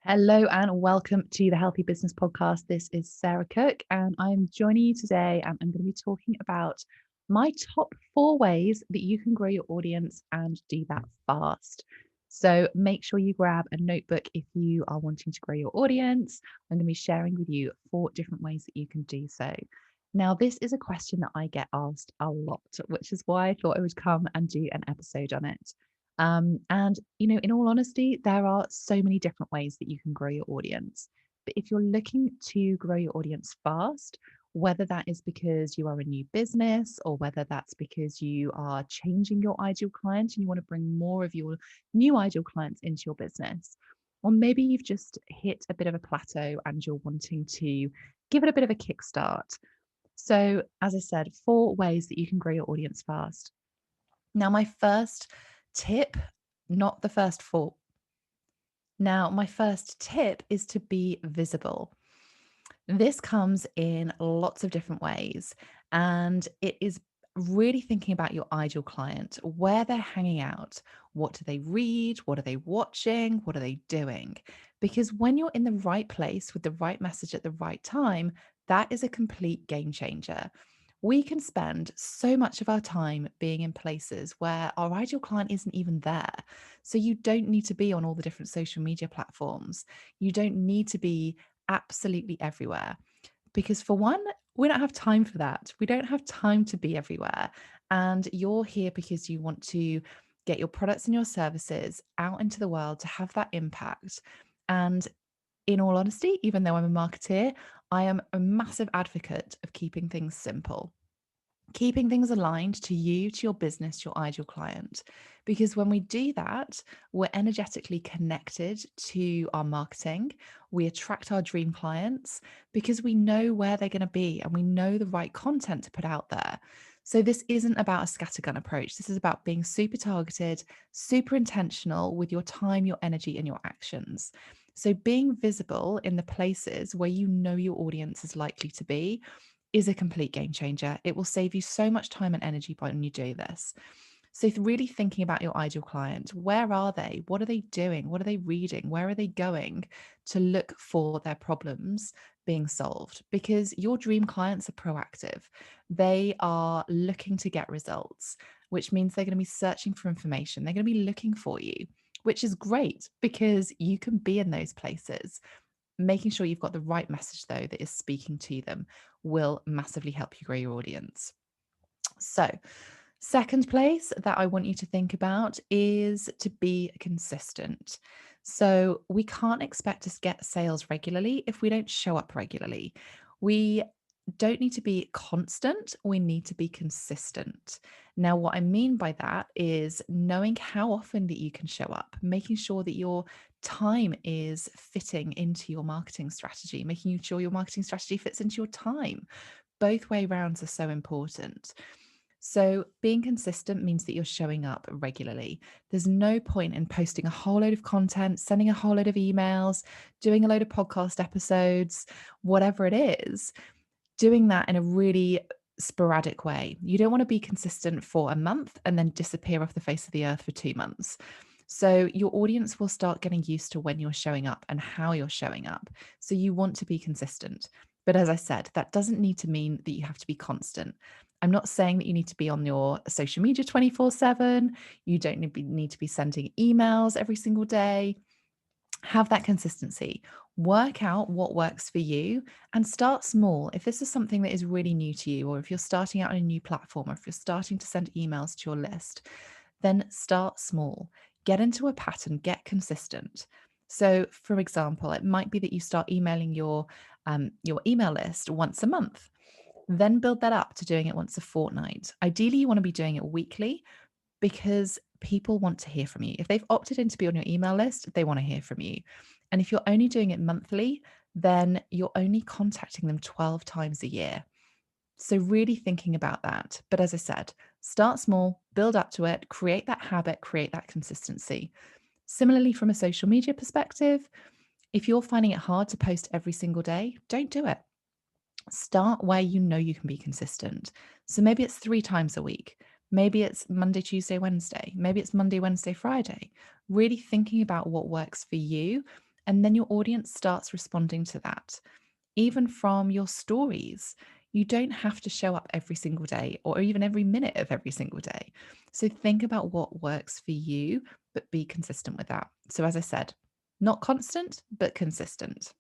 Hello and welcome to the Healthy Business Podcast. This is Sarah Cook, and I'm joining you today. And I'm going to be talking about my top 4 ways that you can grow your audience and do that fast. So make sure you grab a notebook if you are wanting to grow your audience. I'm going to be sharing with you 4 different ways that you can do so. Now, this is a question that I get asked a lot, which is why I thought I would come and do an episode on it. In all honesty, there are so many different ways that you can grow your audience. But if you're looking to grow your audience fast, whether that is because you are a new business or whether that's because you are changing your ideal client and you want to bring more of your new ideal clients into your business, or maybe you've just hit a bit of a plateau and you're wanting to give it a bit of a kickstart. So, as I said, 4 ways that you can grow your audience fast. Now, my first tip, not the first 4. Now, my first tip is to be visible. This comes in lots of different ways, and it is really thinking about your ideal client, where they're hanging out, what do they read, what are they watching, what are they doing? Because when you're in the right place with the right message at the right time, that is a complete game changer. We can spend so much of our time being in places where our ideal client isn't even there. So you don't need to be on all the different social media platforms. You don't need to be absolutely everywhere. Because for one, we don't have time for that. We don't have time to be everywhere. And you're here because you want to get your products and your services out into the world to have that impact. And in all honesty, even though I'm a marketeer, I am a massive advocate of keeping things simple, keeping things aligned to you, to your business, your ideal client. Because when we do that, we're energetically connected to our marketing. We attract our dream clients because we know where they're going to be and we know the right content to put out there. So, this isn't about a scattergun approach. This is about being super targeted, super intentional with your time, your energy, and your actions. So, being visible in the places where you know your audience is likely to be is a complete game changer. It will save you so much time and energy when you do this. So, really thinking about your ideal client, where are they? What are they doing? What are they reading? Where are they going to look for their problems being solved? Because your dream clients are proactive. They are looking to get results, which means they're going to be searching for information. They're going to be looking for you, which is great because you can be in those places. Making sure you've got the right message, though, that is speaking to them will massively help you grow your audience. So, second place that I want you to think about is to be consistent. So, we can't expect to get sales regularly if we don't show up regularly. We don't need to be constant, we need to be consistent. Now, what I mean by that is knowing how often that you can show up, making sure that your time is fitting into your marketing strategy, making sure your marketing strategy fits into your time. Both way rounds are so important. So, being consistent means that you're showing up regularly. There's no point in posting a whole load of content, sending a whole load of emails, doing a load of podcast episodes, whatever it is, doing that in a really sporadic way. You don't want to be consistent for a month and then disappear off the face of the earth for 2 months. So, your audience will start getting used to when you're showing up and how you're showing up. So, you want to be consistent. But as I said, that doesn't need to mean that you have to be constant. I'm not saying that you need to be on your social media 24/7. You don't need to be sending emails every single day. Have that consistency. Work out what works for you and start small. If this is something that is really new to you, or if you're starting out on a new platform, or if you're starting to send emails to your list, then start small. Get into a pattern, get consistent. So, for example, it might be that you start emailing your email list once a month, then build that up to doing it once a fortnight. Ideally, you want to be doing it weekly because people want to hear from you. If they've opted in to be on your email list, they want to hear from you. And if you're only doing it monthly, then you're only contacting them 12 times a year. So, really thinking about that. But as I said, start small, build up to it, create that habit, create that consistency. Similarly, from a social media perspective, if you're finding it hard to post every single day, don't do it. Start where you know you can be consistent. So maybe it's 3 times a week. Maybe it's Monday, Tuesday, Wednesday. Maybe it's Monday, Wednesday, Friday. Really thinking about what works for you And then your audience starts responding to that. Even from your stories, you don't have to show up every single day or even every minute of every single day. So think about what works for you, but be consistent with that. So, as I said, not constant, but consistent.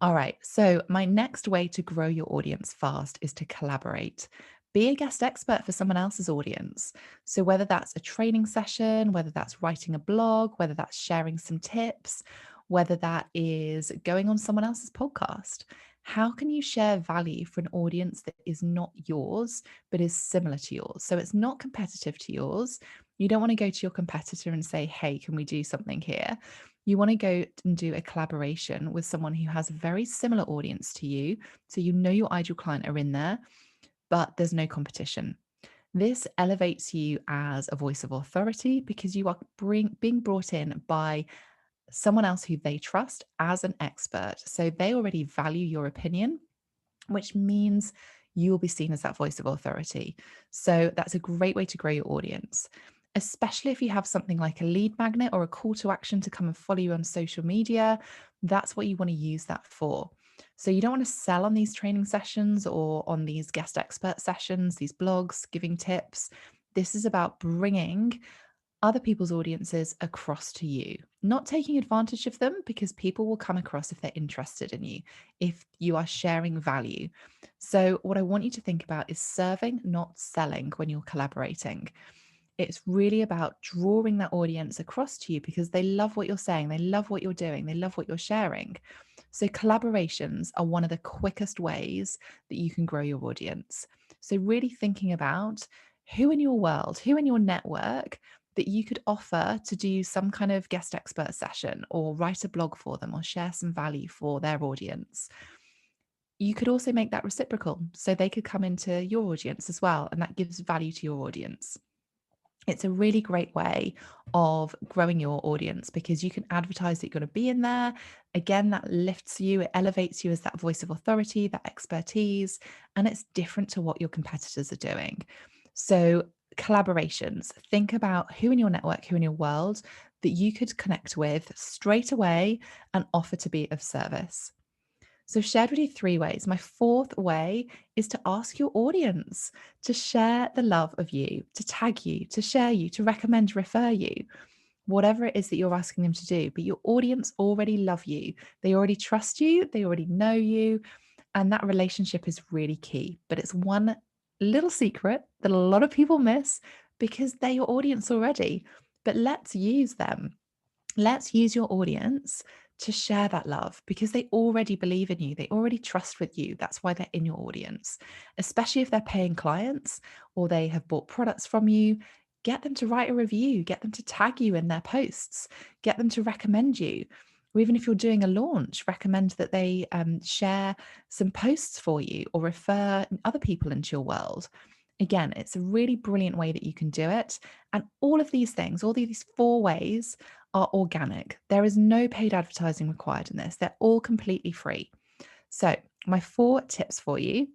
All right. So, my next way to grow your audience fast is to collaborate. Be a guest expert for someone else's audience. So, whether that's a training session, whether that's writing a blog, whether that's sharing some tips, whether that is going on someone else's podcast, how can you share value for an audience that is not yours, but is similar to yours? So, it's not competitive to yours. You don't want to go to your competitor and say, hey, can we do something here? You want to go and do a collaboration with someone who has a very similar audience to you. So you know your ideal client are in there, but there's no competition. This elevates you as a voice of authority because you are being brought in by someone else who they trust as an expert. So they already value your opinion, which means you will be seen as that voice of authority. So that's a great way to grow your audience, especially if you have something like a lead magnet or a call to action to come and follow you on social media. That's what you want to use that for. So you don't want to sell on these training sessions or on these guest expert sessions, these blogs, giving tips. This is about bringing other people's audiences across to you, not taking advantage of them, because people will come across if they're interested in you, if you are sharing value. So, what I want you to think about is serving, not selling when you're collaborating. It's really about drawing that audience across to you because they love what you're saying, they love what you're doing, they love what you're sharing. So, collaborations are one of the quickest ways that you can grow your audience. So, really thinking about who in your world, who in your network that you could offer to do some kind of guest expert session or write a blog for them or share some value for their audience. You could also make that reciprocal so they could come into your audience as well, and that gives value to your audience. It's a really great way of growing your audience because you can advertise that you're going to be in there. Again, that lifts you, it elevates you as that voice of authority, that expertise, and it's different to what your competitors are doing. So, collaborations, think about who in your network, who in your world that you could connect with straight away and offer to be of service. So, I've shared with you 3 ways. My fourth way is to ask your audience to share the love of you, to tag you, to share you, to recommend, refer you, whatever it is that you're asking them to do. But your audience already love you. They already trust you. They already know you. And that relationship is really key. But it's one little secret that a lot of people miss because they're your audience already. But let's use them. Let's use your audience to share that love because they already believe in you. They already trust with you. That's why they're in your audience, especially if they're paying clients or they have bought products from you. Get them to write a review, get them to tag you in their posts, get them to recommend you. Or even if you're doing a launch, recommend that they share some posts for you or refer other people into your world. Again, it's a really brilliant way that you can do it. And all of these things, all these 4 ways are organic. There is no paid advertising required in this. They're all completely free. So, my 4 tips for you: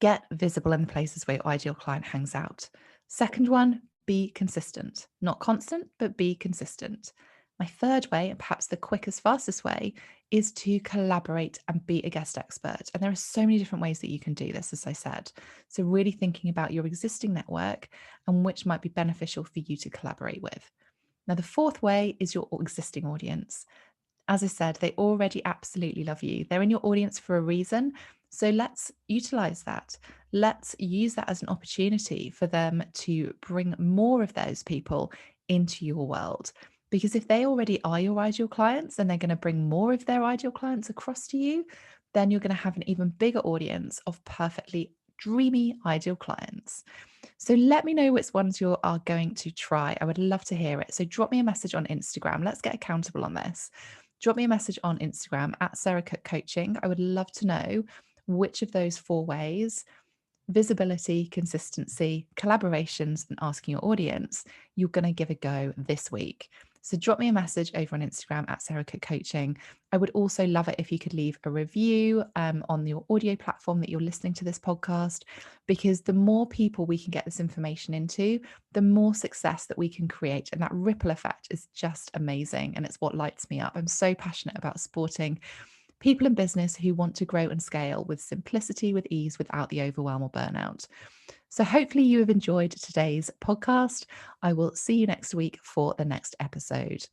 get visible in the places where your ideal client hangs out. Second one, be consistent, not constant, but be consistent. My third way, and perhaps the quickest, fastest way, is to collaborate and be a guest expert. And there are so many different ways that you can do this, as I said. So, really thinking about your existing network and which might be beneficial for you to collaborate with. Now, the fourth way is your existing audience. As I said, they already absolutely love you. They're in your audience for a reason. So let's utilize that. Let's use that as an opportunity for them to bring more of those people into your world. Because if they already are your ideal clients and they're going to bring more of their ideal clients across to you, then you're going to have an even bigger audience of perfectly dreamy ideal clients. So let me know which ones you are going to try. I would love to hear it. So drop me a message on Instagram. Let's get accountable on this. Drop me a message on Instagram at Sarah Cook Coaching. I would love to know which of those 4 ways: visibility, consistency, collaborations, and asking your audience, you're going to give a go this week. So drop me a message over on Instagram at Sarah Cook Coaching. I would also love it if you could leave a review on your audio platform that you're listening to this podcast, because the more people we can get this information into, the more success that we can create. And that ripple effect is just amazing. And it's what lights me up. I'm so passionate about supporting people in business who want to grow and scale with simplicity, with ease, without the overwhelm or burnout. So hopefully you have enjoyed today's podcast. I will see you next week for the next episode.